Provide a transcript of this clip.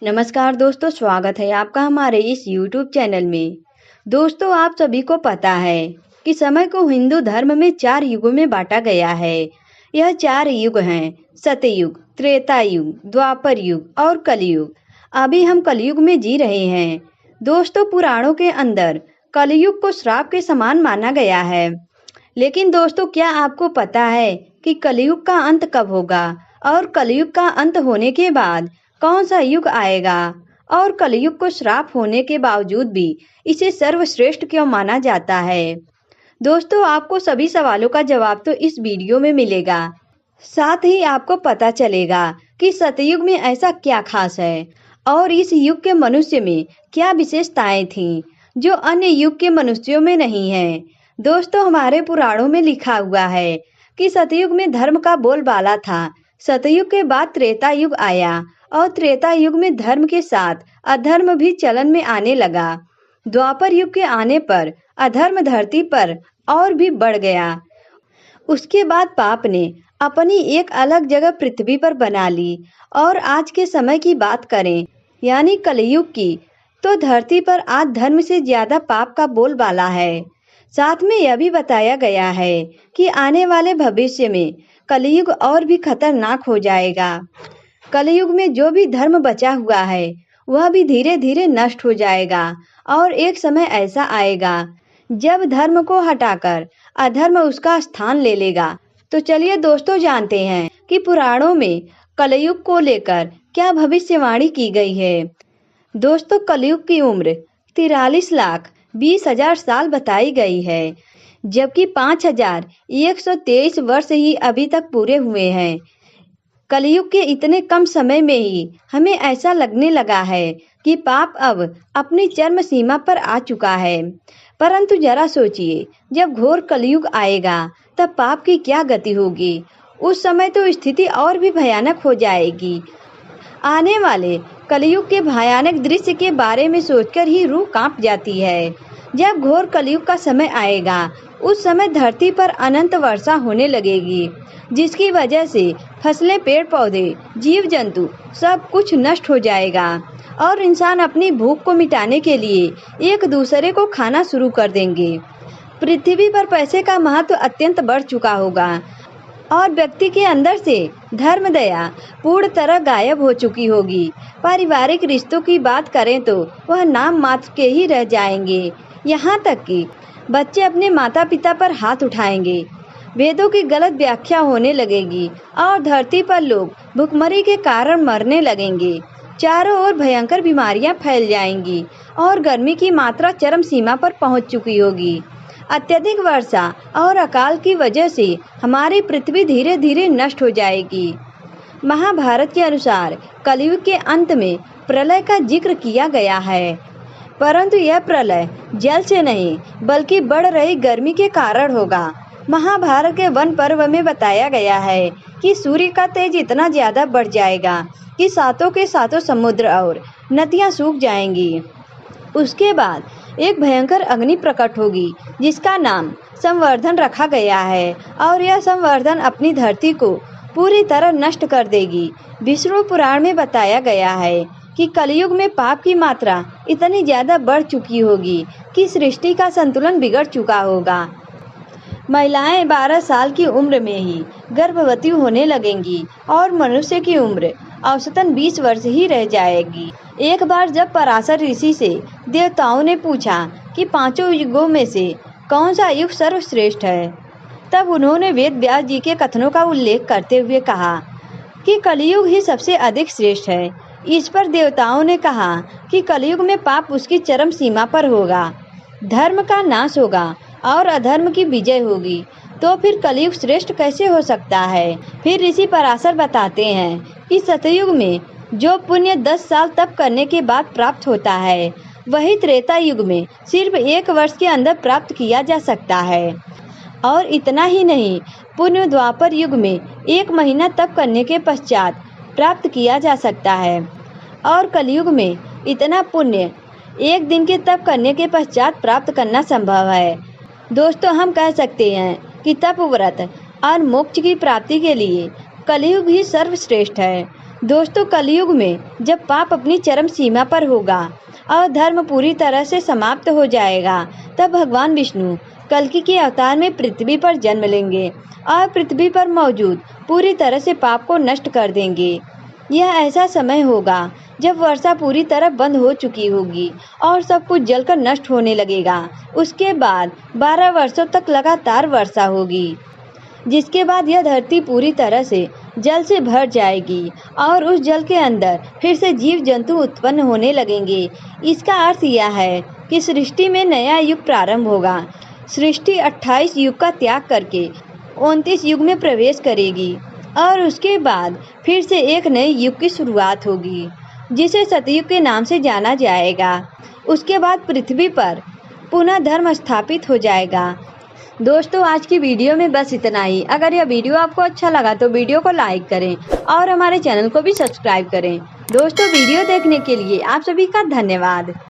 नमस्कार दोस्तों, स्वागत है आपका हमारे इस YouTube चैनल में। दोस्तों, आप सभी को पता है कि समय को हिंदू धर्म में 4 युगों में बांटा गया है। यह 4 युग हैं: सतयुग, त्रेता युग, द्वापर युग और कलयुग। अभी हम कलयुग में जी रहे हैं। दोस्तों, पुराणों के अंदर कलयुग को श्राप के समान माना गया है। लेकिन दोस्तों, क्या आपको पता है कि कलयुग का अंत कब होगा और कलयुग का अंत होने के बाद कौन सा युग आएगा? और कलयुग को श्राप होने के बावजूद भी इसे सर्वश्रेष्ठ क्यों माना जाता है? दोस्तों, आपको सभी सवालों का जवाब तो इस वीडियो में मिलेगा। साथ ही आपको पता चलेगा कि सतयुग में ऐसा क्या खास है और इस युग के मनुष्य में क्या विशेषताएं थीं जो अन्य युग के मनुष्यों में नहीं है। दोस्तों, हमारे पुराणों में लिखा हुआ है कि सतयुग में धर्म का बोलबाला था। सतयुग के बाद त्रेता युग आया और त्रेता युग में धर्म के साथ अधर्म भी चलन में आने लगा। द्वापर युग के आने पर अधर्म धरती पर और भी बढ़ गया। उसके बाद पाप ने अपनी एक अलग जगह पृथ्वी पर बना ली। और आज के समय की बात करें, यानी कलयुग की, तो धरती पर आज धर्म से ज्यादा पाप का बोलबाला है। साथ में यह भी बताया गया है कि आने वाले भविष्य में कलयुग और भी खतरनाक हो जाएगा। कलयुग में जो भी धर्म बचा हुआ है वह भी धीरे धीरे नष्ट हो जाएगा और एक समय ऐसा आएगा जब धर्म को हटाकर अधर्म उसका स्थान ले लेगा। तो चलिए दोस्तों, जानते हैं कि पुराणों में कलयुग को लेकर क्या भविष्यवाणी की गई है। दोस्तों, कलयुग की उम्र 43,20,000 साल बताई गई है, जबकि 5,123 वर्ष ही अभी तक पूरे हुए हैं। कलयुग के इतने कम समय में ही हमें ऐसा लगने लगा है कि पाप अब अपनी चरम सीमा पर आ चुका है। परंतु जरा सोचिए, जब घोर कलयुग आएगा तब पाप की क्या गति होगी। उस समय तो स्थिति और भी भयानक हो जाएगी। आने वाले कलयुग के भयानक दृश्य के बारे में सोचकर ही रूह कांप जाती है। जब घोर कलयुग का समय आएगा उस समय धरती पर अनंत वर्षा होने लगेगी, जिसकी वजह से फसलें, पेड़ पौधे, जीव जंतु सब कुछ नष्ट हो जाएगा और इंसान अपनी भूख को मिटाने के लिए एक दूसरे को खाना शुरू कर देंगे। पृथ्वी पर पैसे का महत्व अत्यंत बढ़ चुका होगा और व्यक्ति के अंदर से धर्म दया पूर्ण तरह गायब हो चुकी होगी। पारिवारिक रिश्तों की बात करें तो वह नाम मात्र के ही रह जाएंगे। यहाँ तक कि बच्चे अपने माता पिता पर हाथ उठाएंगे। वेदों की गलत व्याख्या होने लगेगी और धरती पर लोग भूखमरी के कारण मरने लगेंगे। चारों ओर भयंकर बीमारियां फैल जाएंगी और गर्मी की मात्रा चरम सीमा पर पहुंच चुकी होगी। अत्यधिक वर्षा और अकाल की वजह से हमारी पृथ्वी धीरे धीरे नष्ट हो जाएगी। महाभारत के अनुसार कलयुग के अंत में प्रलय का जिक्र किया गया है, परंतु यह प्रलय जल से नहीं बल्कि बढ़ रही गर्मी के कारण होगा। महाभारत के वन पर्व में बताया गया है कि सूर्य का तेज इतना ज्यादा बढ़ जाएगा कि सातों के सातों समुद्र और नदियां सूख जाएंगी। उसके बाद एक भयंकर अग्नि प्रकट होगी जिसका नाम संवर्धन रखा गया है और यह संवर्धन अपनी धरती को पूरी तरह नष्ट कर देगी। विष्णु पुराण में बताया गया है कि कलयुग में पाप की मात्रा इतनी ज्यादा बढ़ चुकी होगी कि सृष्टि का संतुलन बिगड़ चुका होगा। महिलाएं 12 साल की उम्र में ही गर्भवती होने लगेंगी और मनुष्य की उम्र औसतन 20 वर्ष ही रह जाएगी। एक बार जब पराशर ऋषि से देवताओं ने पूछा कि 5 युगों में से कौन सा युग सर्वश्रेष्ठ है, तब उन्होंने वेद व्यास जी के कथनों का उल्लेख करते हुए कहा कि कलयुग ही सबसे अधिक श्रेष्ठ है। इस पर देवताओं ने कहा कि कलयुग में पाप उसकी चरम सीमा पर होगा, धर्म का नाश होगा और अधर्म की विजय होगी। तो फिर कलयुग श्रेष्ठ कैसे हो सकता है? फिर ऋषि पराशर बताते हैं कि सतयुग में जो पुण्य 10 साल तप करने के बाद प्राप्त होता है, वही त्रेता युग में सिर्फ 1 वर्ष के अंदर प्राप्त किया जा सकता है। और इतना ही नहीं, पुण्य द्वापर युग में 1 महीना तप करने के पश्चात प्राप्त किया जा सकता है और कलयुग में इतना पुण्य 1 दिन के तप करने के पश्चात प्राप्त करना संभव है। दोस्तों, हम कह सकते हैं कि तप, व्रत और मोक्ष की प्राप्ति के लिए कलयुग ही सर्वश्रेष्ठ है। दोस्तों, कलयुग में जब पाप अपनी चरम सीमा पर होगा और धर्म पूरी तरह से समाप्त हो जाएगा, तब भगवान विष्णु कल्कि के अवतार में पृथ्वी पर जन्म लेंगे और पृथ्वी पर मौजूद पूरी तरह से पाप को नष्ट कर देंगे। यह ऐसा समय होगा जब वर्षा पूरी तरह बंद हो चुकी होगी और सब कुछ जलकर नष्ट होने लगेगा। उसके बाद 12 वर्षों तक लगातार वर्षा होगी, जिसके बाद यह धरती पूरी तरह से जल से भर जाएगी और उस जल के अंदर फिर से जीव जंतु उत्पन्न होने लगेंगे। इसका अर्थ यह है कि सृष्टि में नया युग प्रारंभ होगा। सृष्टि 28 युग का त्याग करके 29 युग में प्रवेश करेगी और उसके बाद फिर से एक नए युग की शुरुआत होगी, जिसे सतयुग के नाम से जाना जाएगा। उसके बाद पृथ्वी पर पुनः धर्म स्थापित हो जाएगा। दोस्तों, आज की वीडियो में बस इतना ही। अगर यह वीडियो आपको अच्छा लगा तो वीडियो को लाइक करें और हमारे चैनल को भी सब्सक्राइब करें। दोस्तों, वीडियो देखने के लिए आप सभी का धन्यवाद।